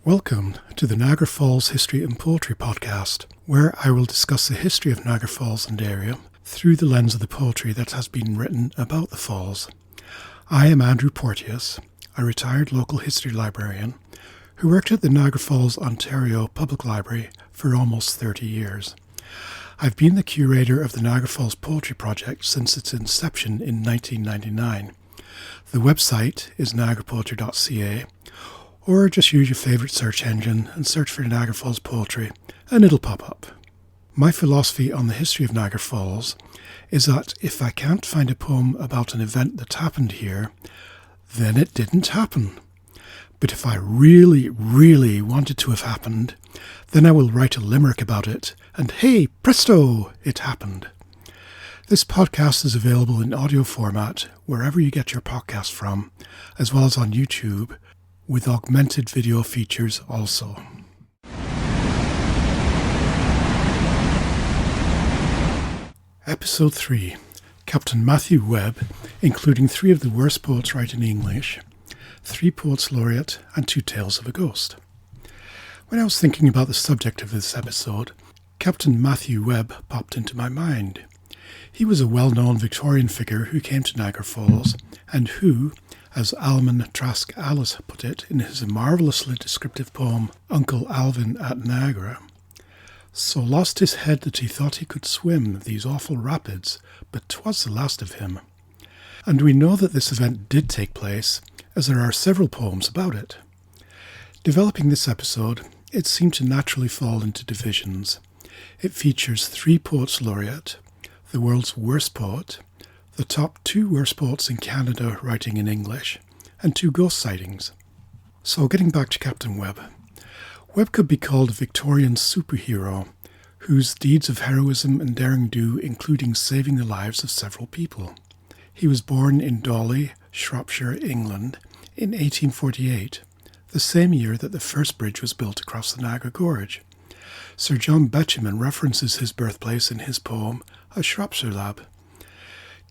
Welcome to the Niagara Falls History and Poetry podcast, where I will discuss the history of Niagara Falls and area through the lens of the poetry that has been written about the falls. I am Andrew Porteous, a retired local history librarian who worked at the Niagara Falls, Ontario Public Library for almost 30 years. I've been the curator of the Niagara Falls Poetry Project since its inception in 1999. The website is niagarapoetry.ca, or just use your favourite search engine and search for Niagara Falls Poetry and it'll pop up. My philosophy on the history of Niagara Falls is that if I can't find a poem about an event that happened here, then it didn't happen. But if I really want it to have happened, then I will write a limerick about it, and hey, presto, it happened. This podcast is available in audio format wherever you get your podcast from, as well as on YouTube, with augmented video features also. Episode 3. Captain Matthew Webb, including 3 of the worst poets writing English, 3 poets laureate, and 2 tales of a ghost. When I was thinking about the subject of this episode, Captain Matthew Webb popped into my mind. He was a well-known Victorian figure who came to Niagara Falls, and who, as Almon Trask Alice put it in his marvellously descriptive poem Uncle Alvin at Niagara, so lost his head that he thought he could swim these awful rapids, but 'twas the last of him. And we know that this event did take place, as there are several poems about it. Developing this episode, it seemed to naturally fall into divisions. It features 3 poets laureate, the world's worst poet, the top 2 worst poets in Canada writing in English, and 2 ghost sightings. So getting back to Captain Webb. Webb could be called a Victorian superhero, whose deeds of heroism and daring do including saving the lives of several people. He was born in Dawley, Shropshire, England, in 1848, the same year that the first bridge was built across the Niagara Gorge. Sir John Betjeman references his birthplace in his poem A Shropshire Lad.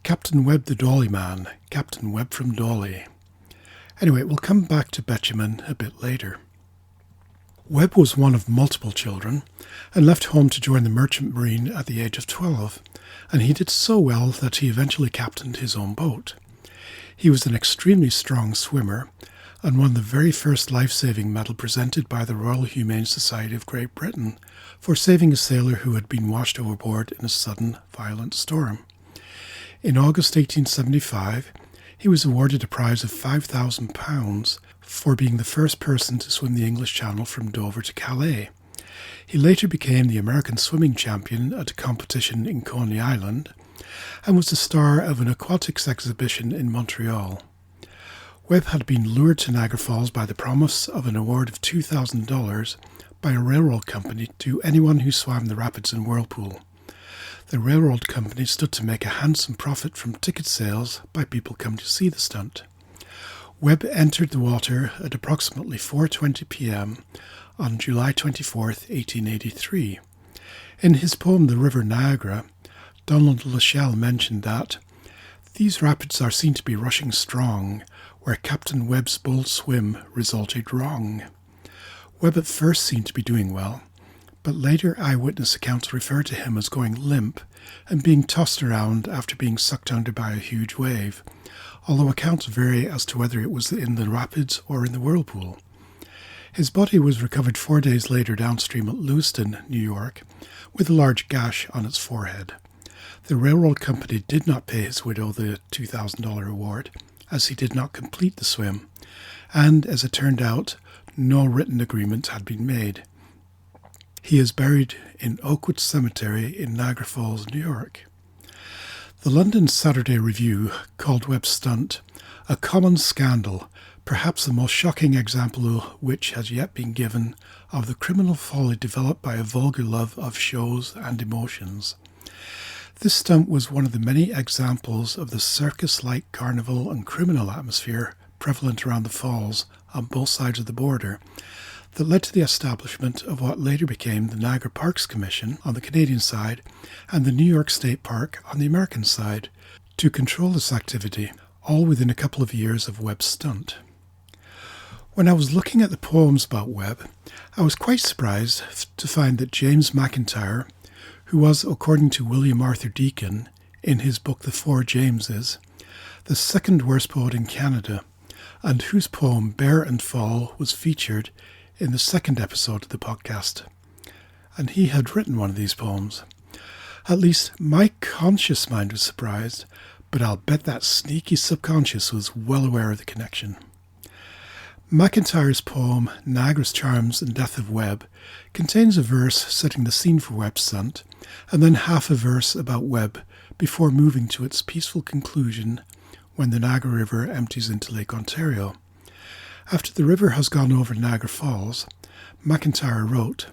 Captain Webb the Dawley man, Captain Webb from Dawley. Anyway, we'll come back to Betjeman a bit later. Webb was one of multiple children and left home to join the Merchant Marine at the age of 12, and he did so well that he eventually captained his own boat. He was an extremely strong swimmer and won the very first life-saving medal presented by the Royal Humane Society of Great Britain for saving a sailor who had been washed overboard in a sudden, violent storm. In August 1875, he was awarded a prize of £5,000 for being the first person to swim the English Channel from Dover to Calais. He later became the American swimming champion at a competition in Coney Island and was the star of an aquatics exhibition in Montreal. Webb had been lured to Niagara Falls by the promise of an award of $2,000 by a railroad company to anyone who swam the rapids in whirlpool. The railroad company stood to make a handsome profit from ticket sales by people coming to see the stunt. Webb entered the water at approximately 4:20 p.m. on July 24, 1883. In his poem The River Niagara, Donald Lachelle mentioned that these rapids are seen to be rushing strong, where Captain Webb's bold swim resulted wrong. Webb at first seemed to be doing well, but later eyewitness accounts refer to him as going limp and being tossed around after being sucked under by a huge wave, although accounts vary as to whether it was in the rapids or in the whirlpool. His body was recovered 4 days later downstream at Lewiston, New York, with a large gash on its forehead. The railroad company did not pay his widow the $2,000 award, as he did not complete the swim, and, as it turned out, no written agreement had been made. He is buried in Oakwood Cemetery in Niagara Falls, New York. The London Saturday Review called Webb's stunt a common scandal, perhaps the most shocking example which has yet been given of the criminal folly developed by a vulgar love of shows and emotions. This stunt was one of the many examples of the circus-like carnival and criminal atmosphere prevalent around the falls on both sides of the border that led to the establishment of what later became the Niagara Parks Commission on the Canadian side and the New York State Park on the American side to control this activity, all within a couple of years of Webb's stunt. When I was looking at the poems about Webb, I was quite surprised to find that James McIntyre, who was, according to William Arthur Deacon, in his book The Four Jameses, the second worst poet in Canada, and whose poem Bear and Fall was featured in the second episode of the podcast. And he had written one of these poems. At least my conscious mind was surprised, but I'll bet that sneaky subconscious was well aware of the connection. McIntyre's poem Niagara's Charms and Death of Webb contains a verse setting the scene for Webb's son, and then half a verse about Webb before moving to its peaceful conclusion when the Niagara River empties into Lake Ontario. After the river has gone over Niagara Falls, McIntyre wrote,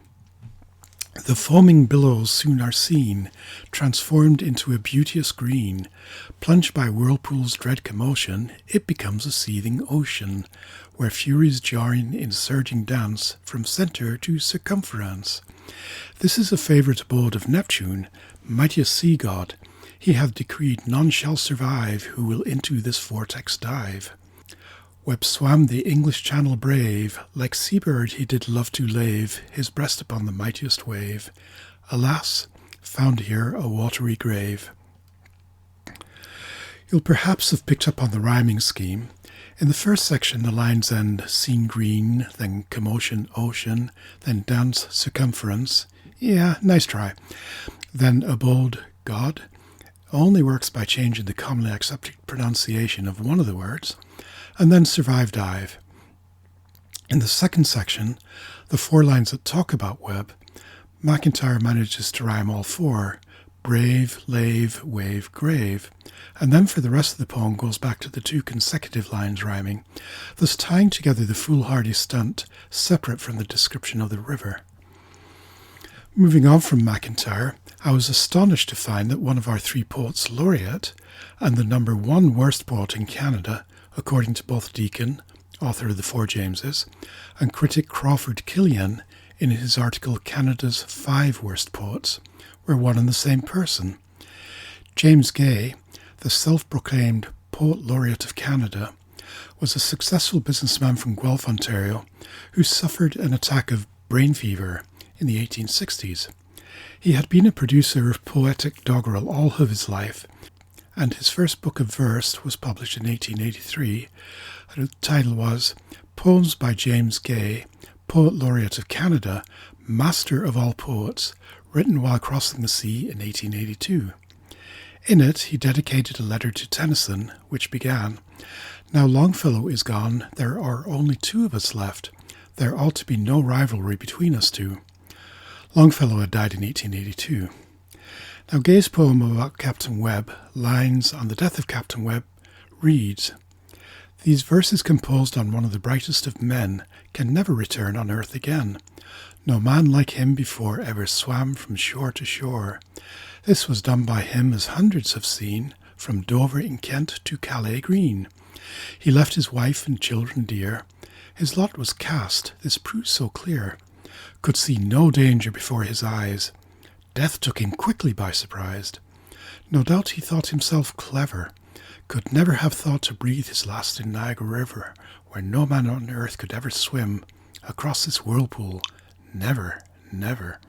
"The foaming billows soon are seen, transformed into a beauteous green. Plunged by whirlpool's dread commotion, it becomes a seething ocean, where furies join in surging dance from centre to circumference. This is a favourite abode of Neptune, mightiest sea god. He hath decreed none shall survive who will into this vortex dive. Webb swam the English Channel brave, like seabird he did love to lave his breast upon the mightiest wave. Alas, found here a watery grave." You'll perhaps have picked up on the rhyming scheme. In the first section, the lines end scene green, then commotion ocean, then dance circumference. Yeah, nice try. Then abode God. Only works by changing the commonly accepted pronunciation of one of the words. And then survive dive. In the second section, the four lines that talk about Webb, McIntyre manages to rhyme all four: brave, lave, wave, grave, and then for the rest of the poem goes back to the two consecutive lines rhyming, thus tying together the foolhardy stunt separate from the description of the river. Moving on from McIntyre, I was astonished to find that one of our three poets laureate, and the number one worst poet in Canada, according to both Deacon, author of The Four Jameses, and critic Crawford Killian in his article Canada's 5 Worst Poets, were one and the same person. James Gay, the self-proclaimed Poet Laureate of Canada, was a successful businessman from Guelph, Ontario, who suffered an attack of brain fever in the 1860s. He had been a producer of poetic doggerel all of his life, and his first book of verse was published in 1883. The title was Poems by James Gay, Poet Laureate of Canada, Master of All Poets, written while crossing the sea in 1882. In it, he dedicated a letter to Tennyson, which began, "Now Longfellow is gone, there are only two of us left. There ought to be no rivalry between us two." Longfellow had died in 1882. Now Gay's poem about Captain Webb, Lines on the Death of Captain Webb, reads, "These verses composed on one of the brightest of men can never return on earth again. No man like him before ever swam from shore to shore. This was done by him as hundreds have seen, from Dover in Kent to Calais green. He left his wife and children dear. His lot was cast, this proves so clear. Could see no danger before his eyes. Death took him quickly by surprise. No doubt he thought himself clever. Could never have thought to breathe his last in Niagara River, where no man on earth could ever swim. Across this whirlpool, never, never.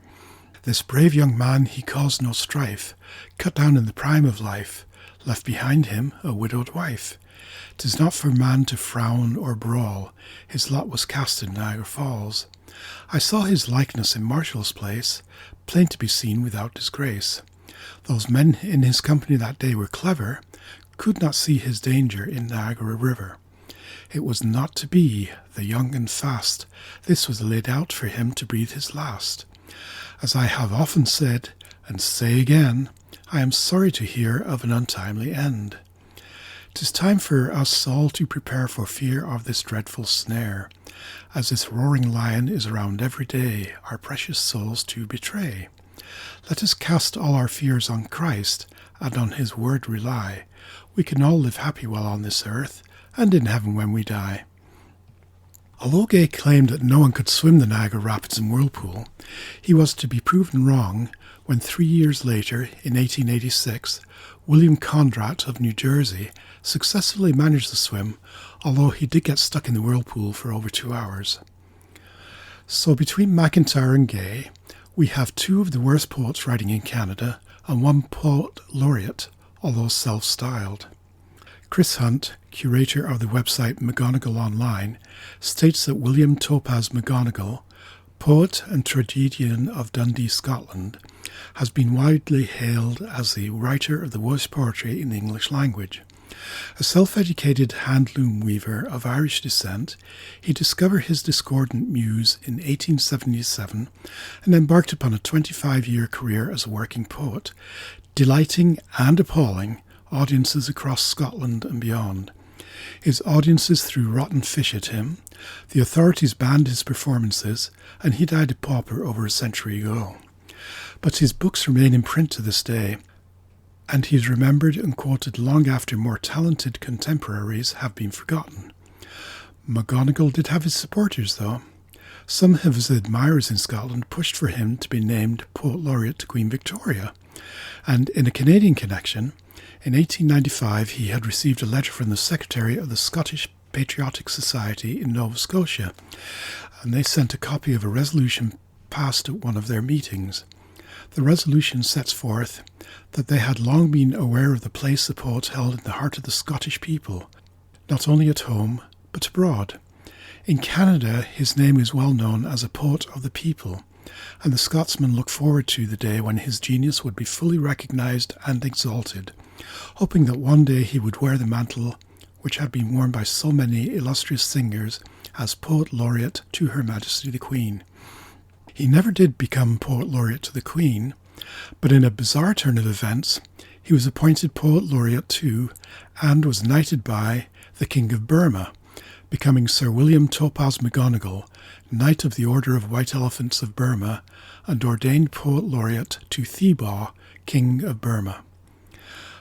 This brave young man, he caused no strife, cut down in the prime of life, left behind him a widowed wife. 'Tis not for man to frown or brawl, his lot was cast in Niagara Falls. I saw his likeness in Marshall's place, plain to be seen without disgrace. Those men in his company that day were clever, could not see his danger in Niagara River. It was not to be, the young and fast, this was laid out for him to breathe his last. As I have often said, and say again, I am sorry to hear of an untimely end. 'Tis time for us all to prepare for fear of this dreadful snare, as this roaring lion is around every day, our precious souls to betray. Let us cast all our fears on Christ, and on his word rely. We can all live happy while on this earth, and in heaven when we die." Although Gay claimed that no one could swim the Niagara Rapids and Whirlpool, he was to be proven wrong when 3 years later, in 1886, William Condrat of New Jersey successfully managed the swim, although he did get stuck in the whirlpool for over 2 hours. So between MacIntyre and Gay, we have two of the worst poets writing in Canada and one poet laureate, although self-styled. Chris Hunt, curator of the website McGonagall Online, states that William Topaz McGonagall, poet and tragedian of Dundee, Scotland, has been widely hailed as the writer of the worst poetry in the English language. A self-educated hand-loom weaver of Irish descent, he discovered his discordant muse in 1877 and embarked upon a 25-year career as a working poet, delighting and appalling audiences across Scotland and beyond. His audiences threw rotten fish at him, the authorities banned his performances, and he died a pauper over a century ago. But his books remain in print to this day, and he is remembered and quoted long after more talented contemporaries have been forgotten. McGonagall did have his supporters, though. Some of his admirers in Scotland pushed for him to be named Poet Laureate to Queen Victoria, and in a Canadian connection, in 1895 he had received a letter from the Secretary of the Scottish Patriotic Society in Nova Scotia, and they sent a copy of a resolution passed at one of their meetings. The resolution sets forth that they had long been aware of the place the poet held in the heart of the Scottish people, not only at home, but abroad. In Canada, his name is well known as a poet of the people, and the Scotsmen look forward to the day when his genius would be fully recognised and exalted, hoping that one day he would wear the mantle which had been worn by so many illustrious singers as Poet Laureate to Her Majesty the Queen. He never did become Poet Laureate to the Queen, but in a bizarre turn of events, he was appointed Poet Laureate to, and was knighted by, the King of Burma, becoming Sir William Topaz McGonagall, Knight of the Order of White Elephants of Burma, and ordained Poet Laureate to Thebaw, King of Burma.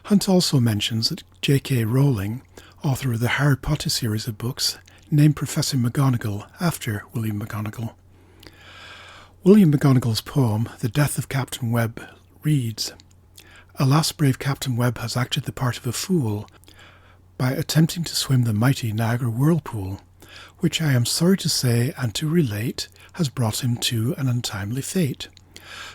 Hunt also mentions that J.K. Rowling, author of the Harry Potter series of books, named Professor McGonagall after William McGonagall. William McGonagall's poem, The Death of Captain Webb, reads, "Alas, brave Captain Webb has acted the part of a fool by attempting to swim the mighty Niagara whirlpool, which I am sorry to say and to relate has brought him to an untimely fate.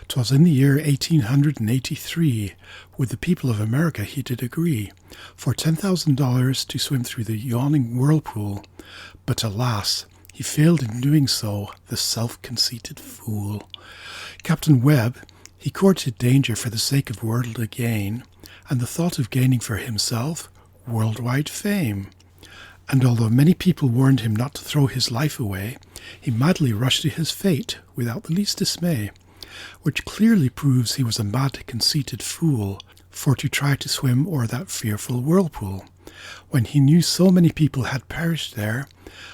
'Twas in the year 1883, with the people of America he did agree, for $10,000 to swim through the yawning whirlpool, but alas, he failed in doing so, the self-conceited fool. Captain Webb, he courted danger for the sake of worldly gain, and the thought of gaining for himself worldwide fame. And although many people warned him not to throw his life away, he madly rushed to his fate without the least dismay, which clearly proves he was a mad, conceited fool, for to try to swim o'er that fearful whirlpool, when he knew so many people had perished there,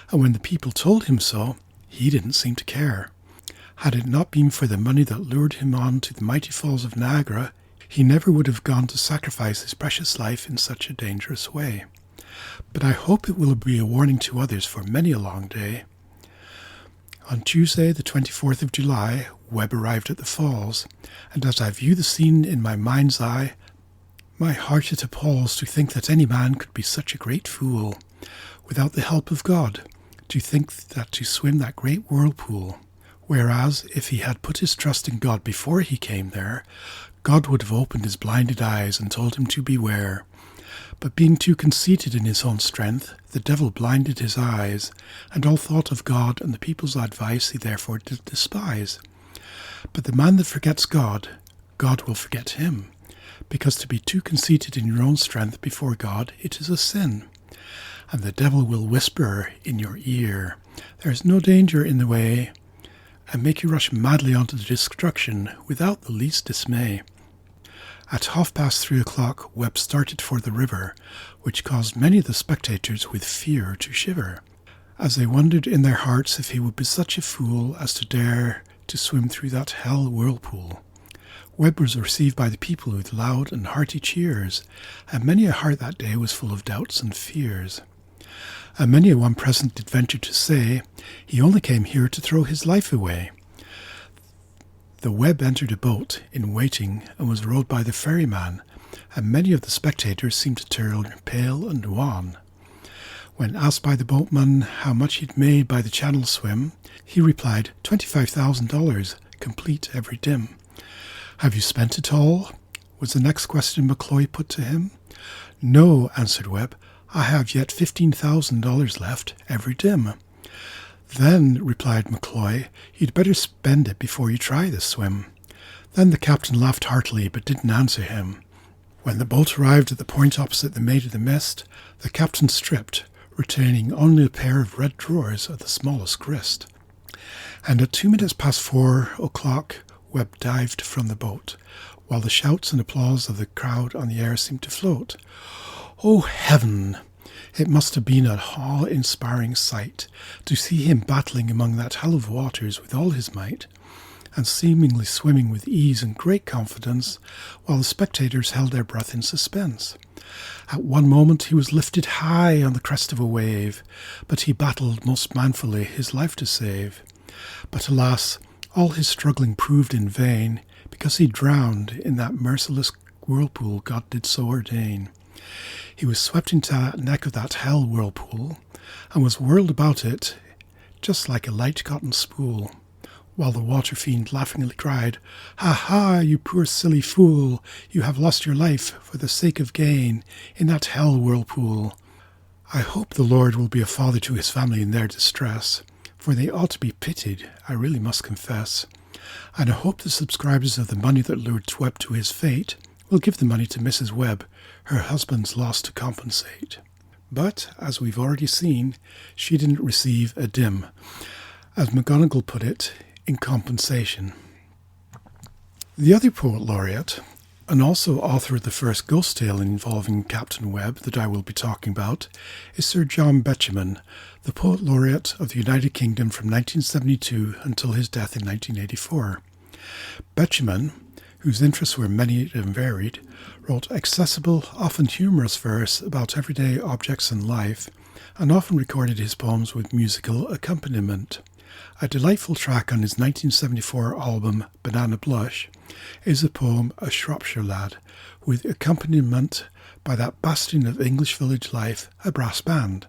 and when the people told him so, he didn't seem to care. Had it not been for the money that lured him on to the mighty falls of Niagara, he never would have gone to sacrifice his precious life in such a dangerous way. But I hope it will be a warning to others for many a long day." On Tuesday, the 24th of July, Webb arrived at the falls, and as I view the scene in my mind's eye, my heart it appalls to think that any man could be such a great fool, without the help of God, to think that to swim that great whirlpool, whereas if he had put his trust in God before he came there, God would have opened his blinded eyes and told him to beware. But being too conceited in his own strength, the devil blinded his eyes, and all thought of God and the people's advice he therefore did despise. But the man that forgets God, God will forget him, because to be too conceited in your own strength before God, it is a sin. And the devil will whisper in your ear, there is no danger in the way, and make you rush madly on to the destruction without the least dismay. At 3:30, Webb started for the river, which caused many of the spectators with fear to shiver, as they wondered in their hearts if he would be such a fool as to dare to swim through that hell whirlpool. Webb was received by the people with loud and hearty cheers, and many a heart that day was full of doubts and fears. And many a one present did venture to say, he only came here to throw his life away. The Webb entered a boat in waiting and was rowed by the ferryman, and many of the spectators seemed to turn pale and wan. When asked by the boatman how much he'd made by the channel swim, he replied, $25,000, complete every dim. Have you spent it all? Was the next question Macloy put to him. No, answered Webb, I have yet $15,000 left every dim. Then, replied Macloy, you'd better spend it before you try this swim. Then the captain laughed heartily, but didn't answer him. When the boat arrived at the point opposite the Maid of the Mist, the captain stripped, retaining only a pair of red drawers of the smallest grist. And at 4:02, Webb dived from the boat, while the shouts and applause of the crowd on the air seemed to float. Oh, heaven! It must have been a awe-inspiring sight to see him battling among that hell of waters with all his might, and seemingly swimming with ease and great confidence, while the spectators held their breath in suspense. At one moment he was lifted high on the crest of a wave, but he battled most manfully his life to save. But alas, all his struggling proved in vain, because he drowned in that merciless whirlpool God did so ordain. He was swept into the neck of that hell whirlpool, and was whirled about it just like a light cotton spool, while the water fiend laughingly cried, Ha ha, you poor silly fool, you have lost your life for the sake of gain in that hell whirlpool. I hope the Lord will be a father to his family in their distress, for they ought to be pitied, I really must confess. And I hope the subscribers of the money that lured Webb to his fate will give the money to Mrs. Webb, her husband's loss to compensate. But, as we've already seen, she didn't receive a dim, as McGonagall put it, in compensation. The other poet laureate, and also author of the first ghost tale involving Captain Webb that I will be talking about, is Sir John Betjeman, the poet laureate of the United Kingdom from 1972 until his death in 1984. Betjeman, whose interests were many and varied, wrote accessible, often humorous verse about everyday objects in life, and often recorded his poems with musical accompaniment. A delightful track on his 1974 album Banana Blush is the poem A Shropshire Lad, with accompaniment by that bastion of English village life, a brass band.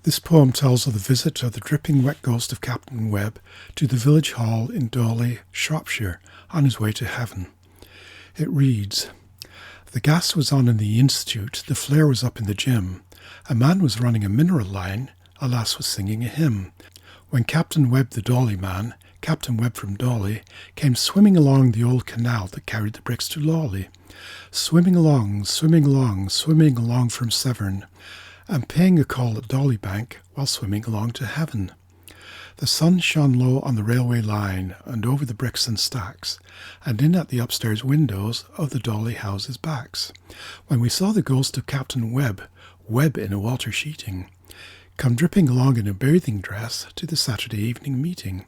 This poem tells of the visit of the dripping wet ghost of Captain Webb to the village hall in Dawley, Shropshire, on his way to heaven. It reads, The gas was on in the institute, the flare was up in the gym. A man was running a mineral line, a lass was singing a hymn. When Captain Webb the Dawley man, Captain Webb from Dawley, came swimming along the old canal that carried the bricks to Lawley. Swimming along, swimming along, swimming along from Severn, and paying a call at Dawley Bank while swimming along to heaven. The sun shone low on the railway line and over the bricks and stacks, and in at the upstairs windows of the Dawley houses' backs, when we saw the ghost of Captain Webb, Webb in a water sheeting, come dripping along in a bathing dress to the Saturday evening meeting.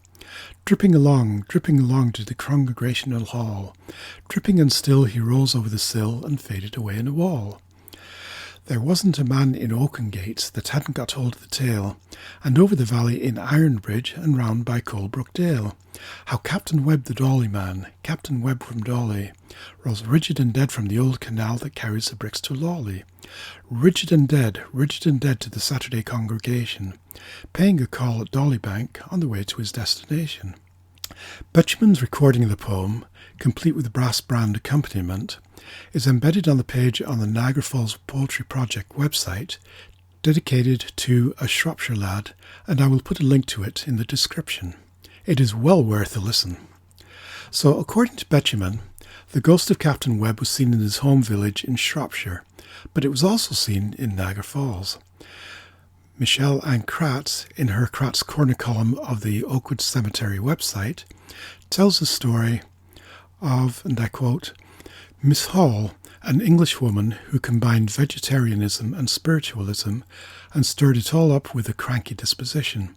Dripping along to the congregational hall. Dripping and still he rose over the sill and faded away in a wall. There wasn't a man in Oakengate that hadn't got hold of the tale, and over the valley in Ironbridge and round by Colebrook Dale, how Captain Webb the Dawley man, Captain Webb from Dawley, rose rigid and dead from the old canal that carries the bricks to Lawley. Rigid and dead to the Saturday congregation, paying a call at Dawley Bank on the way to his destination. Betjeman's recording of the poem, complete with the brass band accompaniment, is embedded on the page on the Niagara Falls Poetry Project website, dedicated to A Shropshire Lad, and I will put a link to it in the description. It is well worth a listen. So, according to Betjeman, the ghost of Captain Webb was seen in his home village in Shropshire, but it was also seen in Niagara Falls. Michelle Ann Kratz, in her Kratz Corner column of the Oakwood Cemetery website, tells the story of, and I quote, Miss Hall, an Englishwoman who combined vegetarianism and spiritualism and stirred it all up with a cranky disposition.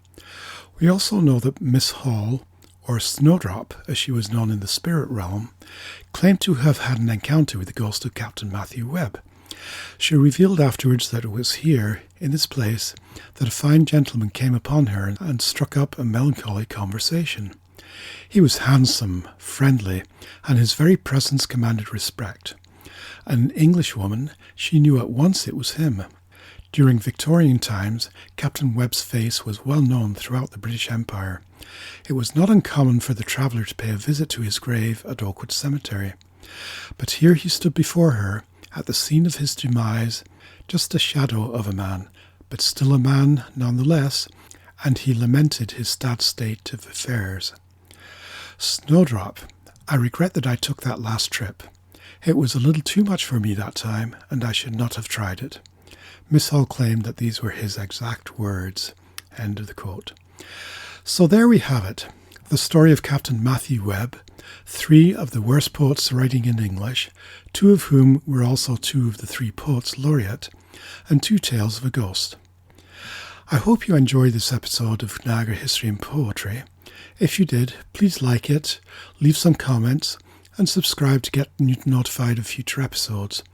We also know that Miss Hall, or Snowdrop as she was known in the spirit realm, claimed to have had an encounter with the ghost of Captain Matthew Webb. She revealed afterwards that it was here, in this place, that a fine gentleman came upon her and struck up a melancholy conversation. He was handsome, friendly, and his very presence commanded respect. An Englishwoman, she knew at once it was him. During Victorian times, Captain Webb's face was well known throughout the British Empire. It was not uncommon for the traveller to pay a visit to his grave at Oakwood Cemetery. But here he stood before her, at the scene of his demise, just a shadow of a man, but still a man nonetheless, and he lamented his sad state of affairs. Snowdrop, I regret that I took that last trip. It was a little too much for me that time, and I should not have tried it. Miss Hull claimed that these were his exact words. End of the quote. So there we have it, the story of Captain Matthew Webb, 3 of the worst poets writing in English, 2 of whom were also 2 of the 3 poets laureate, and 2 tales of a ghost. I hope you enjoyed this episode of Niagara History and Poetry. If you did, please like it, leave some comments, and subscribe to get notified of future episodes,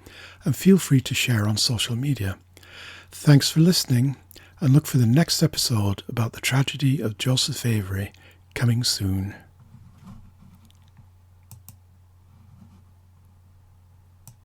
and feel free to share on social media. Thanks for listening, and look for the next episode about the tragedy of Joseph Avery coming soon.